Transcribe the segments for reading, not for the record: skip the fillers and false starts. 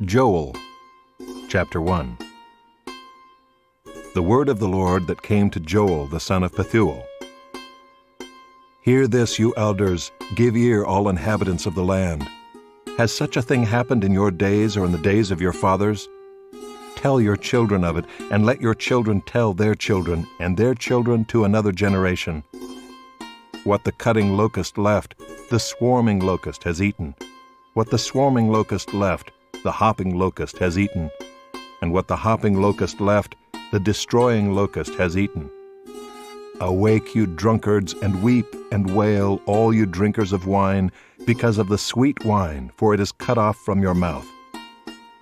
Joel, chapter 1. The word of the Lord that came to Joel the son of Pethuel. Hear this, you elders, give ear, all inhabitants of the land. Has such a thing happened in your days or in the days of your fathers? Tell your children of it, and let your children tell their children, and their children to another generation. What the cutting locust left, the swarming locust has eaten. What the swarming locust left, the hopping locust has eaten. And what the hopping locust left, the destroying locust has eaten. Awake, you drunkards, and weep and wail, all you drinkers of wine, because of the sweet wine, for it is cut off from your mouth.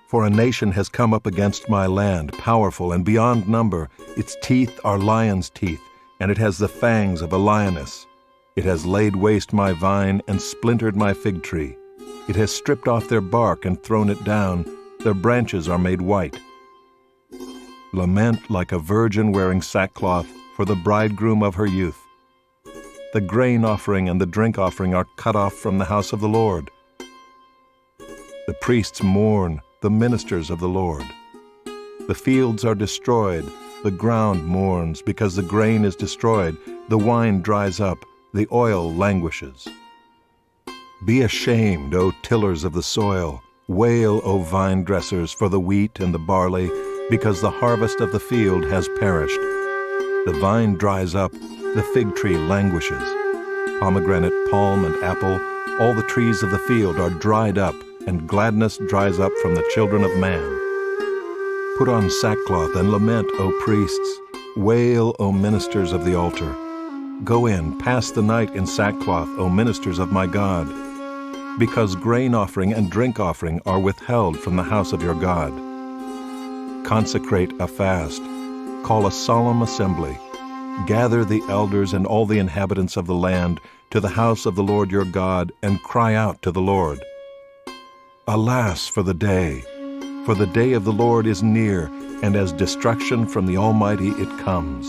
For a nation has come up against my land, powerful and beyond number. Its teeth are lion's teeth, and it has the fangs of a lioness. It has laid waste my vine and splintered my fig tree. It has stripped off their bark and thrown it down. Their branches are made white. Lament like a virgin wearing sackcloth for the bridegroom of her youth. The grain offering and the drink offering are cut off from the house of the Lord. The priests mourn, the ministers of the Lord. The fields are destroyed, the ground mourns, because the grain is destroyed, the wine dries up, the oil languishes. Be ashamed, O tillers of the soil. Wail, O vine dressers, for the wheat and the barley, because the harvest of the field has perished. The vine dries up, the fig tree languishes. Pomegranate, palm, and apple, all the trees of the field are dried up, and gladness dries up from the children of man. Put on sackcloth and lament, O priests. Wail, O ministers of the altar. Go in, pass the night in sackcloth, O ministers of my God, because grain offering and drink offering are withheld from the house of your God. Consecrate a fast, call a solemn assembly, gather the elders and all the inhabitants of the land to the house of the Lord your God, and cry out to the Lord. Alas for the day of the Lord is near, and as destruction from the Almighty it comes.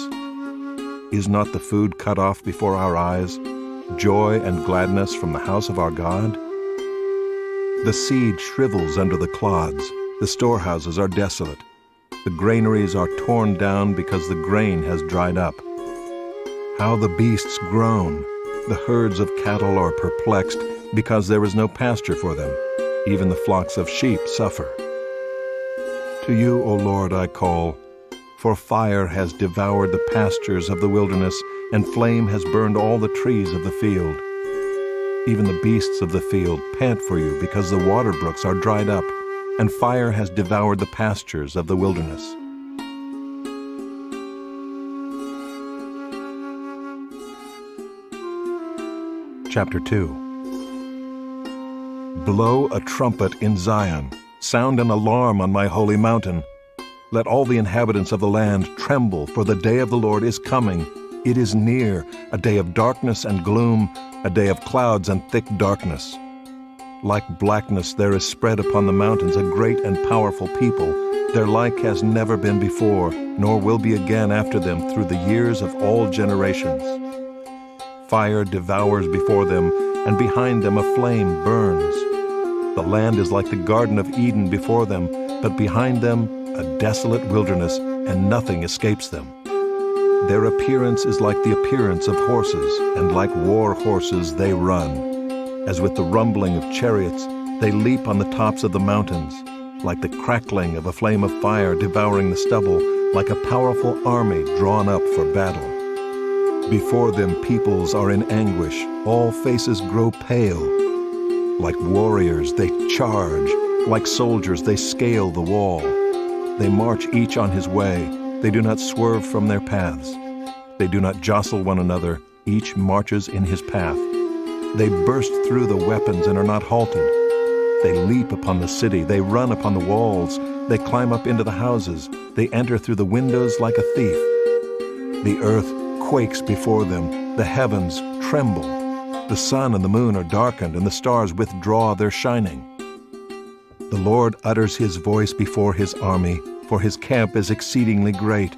Is not the food cut off before our eyes, joy and gladness from the house of our God? The seed shrivels under the clods, the storehouses are desolate. The granaries are torn down because the grain has dried up. How the beasts groan! The herds of cattle are perplexed because there is no pasture for them. Even the flocks of sheep suffer. To you, O Lord, I call, for fire has devoured the pastures of the wilderness, and flame has burned all the trees of the field. Even the beasts of the field pant for you because the water brooks are dried up, and fire has devoured the pastures of the wilderness. Chapter 2. Blow a trumpet in Zion, sound an alarm on my holy mountain. Let all the inhabitants of the land tremble, for the day of the Lord is coming. It is near, a day of darkness and gloom, a day of clouds and thick darkness. Like blackness there is spread upon the mountains a great and powerful people. Their like has never been before, nor will be again after them through the years of all generations. Fire devours before them, and behind them a flame burns. The land is like the Garden of Eden before them, but behind them a desolate wilderness, and nothing escapes them. Their appearance is like the appearance of horses, and like war horses they run. As with the rumbling of chariots, they leap on the tops of the mountains, like the crackling of a flame of fire devouring the stubble, like a powerful army drawn up for battle. Before them peoples are in anguish, all faces grow pale. Like warriors they charge, like soldiers they scale the wall. They march each on his way, they do not swerve from their paths. They do not jostle one another, each marches in his path. They burst through the weapons and are not halted. They leap upon the city, they run upon the walls, they climb up into the houses, they enter through the windows like a thief. The earth quakes before them, the heavens tremble. The sun and the moon are darkened, and the stars withdraw their shining. The Lord utters his voice before his army, for his camp is exceedingly great.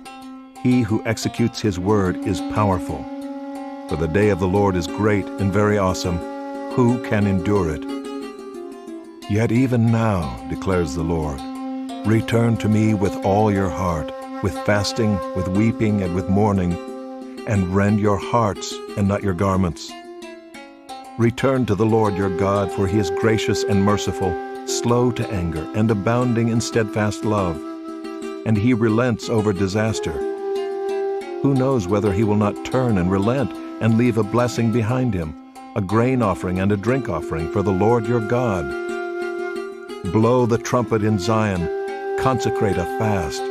He who executes his word is powerful. For the day of the Lord is great and very awesome. Who can endure it? Yet even now, declares the Lord, return to me with all your heart, with fasting, with weeping, and with mourning, and rend your hearts and not your garments. Return to the Lord your God, for he is gracious and merciful, slow to anger, and abounding in steadfast love, and he relents over disaster. Who knows whether he will not turn and relent and leave a blessing behind him, a grain offering and a drink offering for the Lord your God? Blow the trumpet in Zion, consecrate a fast,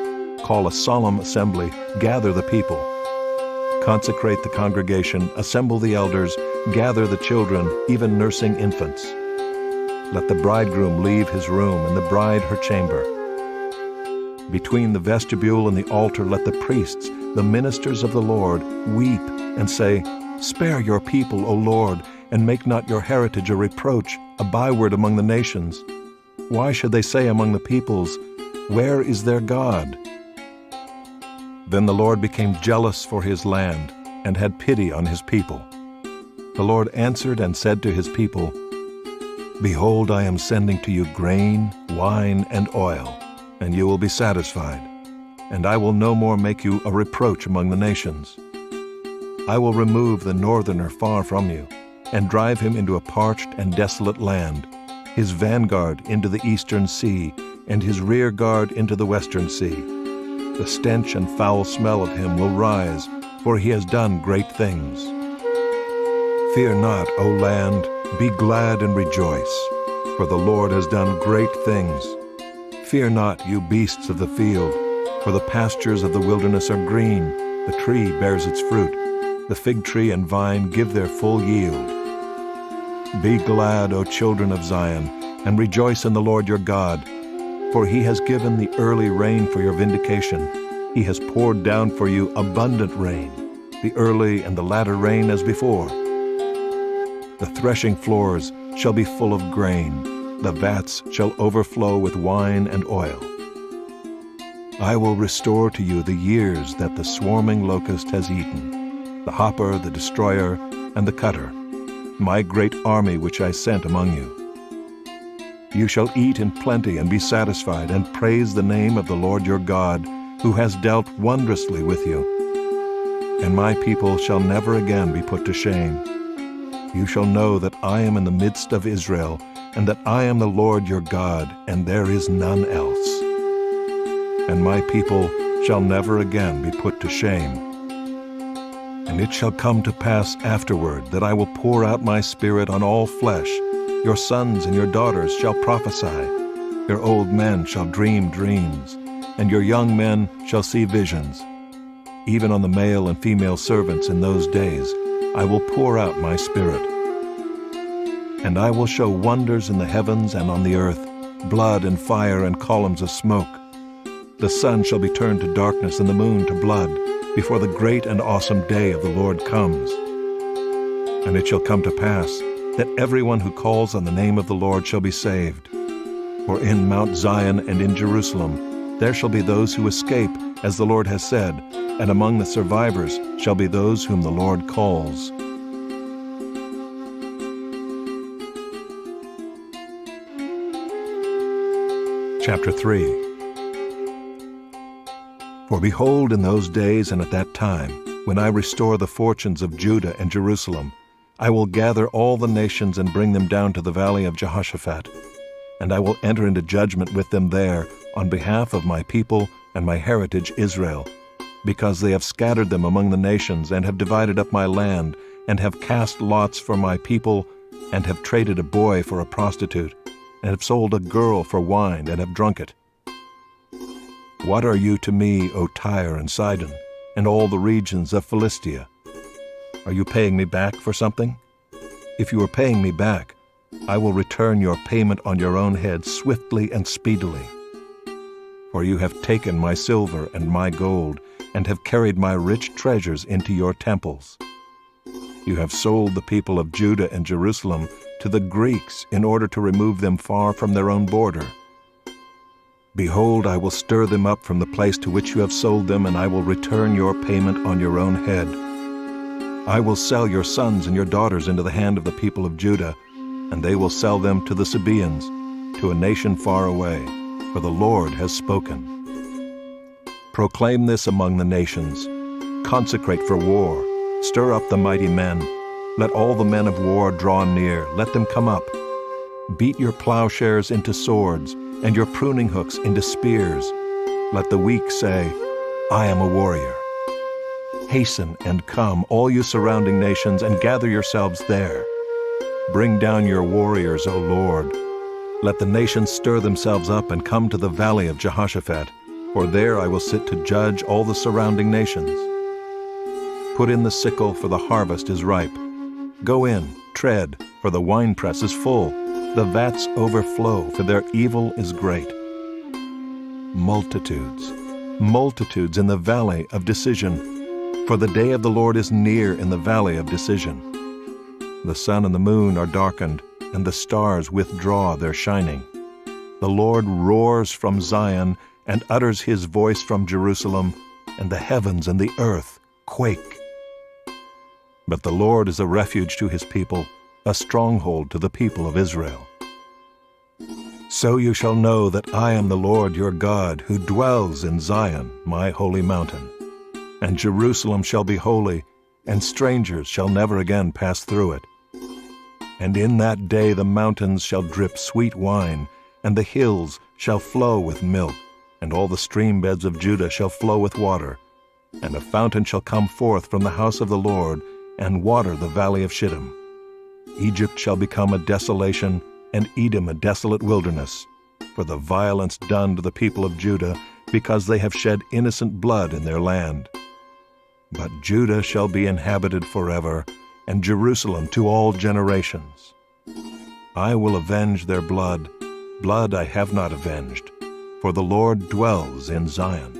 call a solemn assembly, gather the people. Consecrate the congregation, assemble the elders, gather the children, even nursing infants. Let the bridegroom leave his room and the bride her chamber. Between the vestibule and the altar let the priests, the ministers of the Lord, weep and say, Spare your people, O Lord, and make not your heritage a reproach, a byword among the nations. Why should they say among the peoples, Where is their God? Then the Lord became jealous for his land and had pity on his people. The Lord answered and said to his people, Behold, I am sending to you grain, wine, and oil, and you will be satisfied, and I will no more make you a reproach among the nations. I will remove the northerner far from you, and drive him into a parched and desolate land, his vanguard into the eastern sea, and his rear guard into the western sea. The stench and foul smell of him will rise, for he has done great things. Fear not, O land, be glad and rejoice, for the Lord has done great things. Fear not, you beasts of the field, for the pastures of the wilderness are green, the tree bears its fruit, the fig tree and vine give their full yield. Be glad, O children of Zion, and rejoice in the Lord your God, for he has given the early rain for your vindication. He has poured down for you abundant rain, the early and the latter rain as before. The threshing floors shall be full of grain, the vats shall overflow with wine and oil. I will restore to you the years that the swarming locust has eaten, the hopper, the destroyer, and the cutter, my great army which I sent among you. You shall eat in plenty and be satisfied, and praise the name of the Lord your God, who has dealt wondrously with you. And my people shall never again be put to shame. You shall know that I am in the midst of Israel, and that I am the Lord your God, and there is none else. And my people shall never again be put to shame. And it shall come to pass afterward that I will pour out my Spirit on all flesh. Your sons and your daughters shall prophesy. Your old men shall dream dreams, and your young men shall see visions. Even on the male and female servants in those days I will pour out my Spirit. And I will show wonders in the heavens and on the earth, blood and fire and columns of smoke. The sun shall be turned to darkness and the moon to blood, before the great and awesome day of the Lord comes. And it shall come to pass that everyone who calls on the name of the Lord shall be saved. For in Mount Zion and in Jerusalem there shall be those who escape, as the Lord has said, and among the survivors shall be those whom the Lord calls. Chapter 3. For behold, in those days and at that time, when I restore the fortunes of Judah and Jerusalem, I will gather all the nations and bring them down to the valley of Jehoshaphat, and I will enter into judgment with them there on behalf of my people and my heritage Israel, because they have scattered them among the nations and have divided up my land, and have cast lots for my people, and have traded a boy for a prostitute, and have sold a girl for wine, and have drunk it. What are you to me, O Tyre and Sidon, and all the regions of Philistia? Are you paying me back for something? If you are paying me back, I will return your payment on your own head swiftly and speedily. For you have taken my silver and my gold, and have carried my rich treasures into your temples. You have sold the people of Judah and Jerusalem to the Greeks in order to remove them far from their own border. Behold, I will stir them up from the place to which you have sold them, and I will return your payment on your own head. I will sell your sons and your daughters into the hand of the people of Judah, and they will sell them to the Sabaeans, to a nation far away, for the Lord has spoken. Proclaim this among the nations. Consecrate for war. Stir up the mighty men. Let all the men of war draw near. Let them come up. Beat your plowshares into swords, and your pruning hooks into spears. Let the weak say, I am a warrior. Hasten and come, all you surrounding nations, and gather yourselves there. Bring down your warriors, O Lord. Let the nations stir themselves up and come to the valley of Jehoshaphat, for there I will sit to judge all the surrounding nations. Put in the sickle, for the harvest is ripe. Go in, tread, for the winepress is full. The vats overflow, for their evil is great. Multitudes, multitudes in the valley of decision, for the day of the Lord is near in the valley of decision. The sun and the moon are darkened, and the stars withdraw their shining. The Lord roars from Zion and utters his voice from Jerusalem, and the heavens and the earth quake. But the Lord is a refuge to his people, a stronghold to the people of Israel. So you shall know that I am the Lord your God, who dwells in Zion, my holy mountain. And Jerusalem shall be holy, and strangers shall never again pass through it. And in that day the mountains shall drip sweet wine, and the hills shall flow with milk, and all the stream beds of Judah shall flow with water. And a fountain shall come forth from the house of the Lord, and water the valley of Shittim. Egypt shall become a desolation, and Edom a desolate wilderness, for the violence done to the people of Judah, because they have shed innocent blood in their land. But Judah shall be inhabited forever, and Jerusalem to all generations. I will avenge their blood, blood I have not avenged, for the Lord dwells in Zion.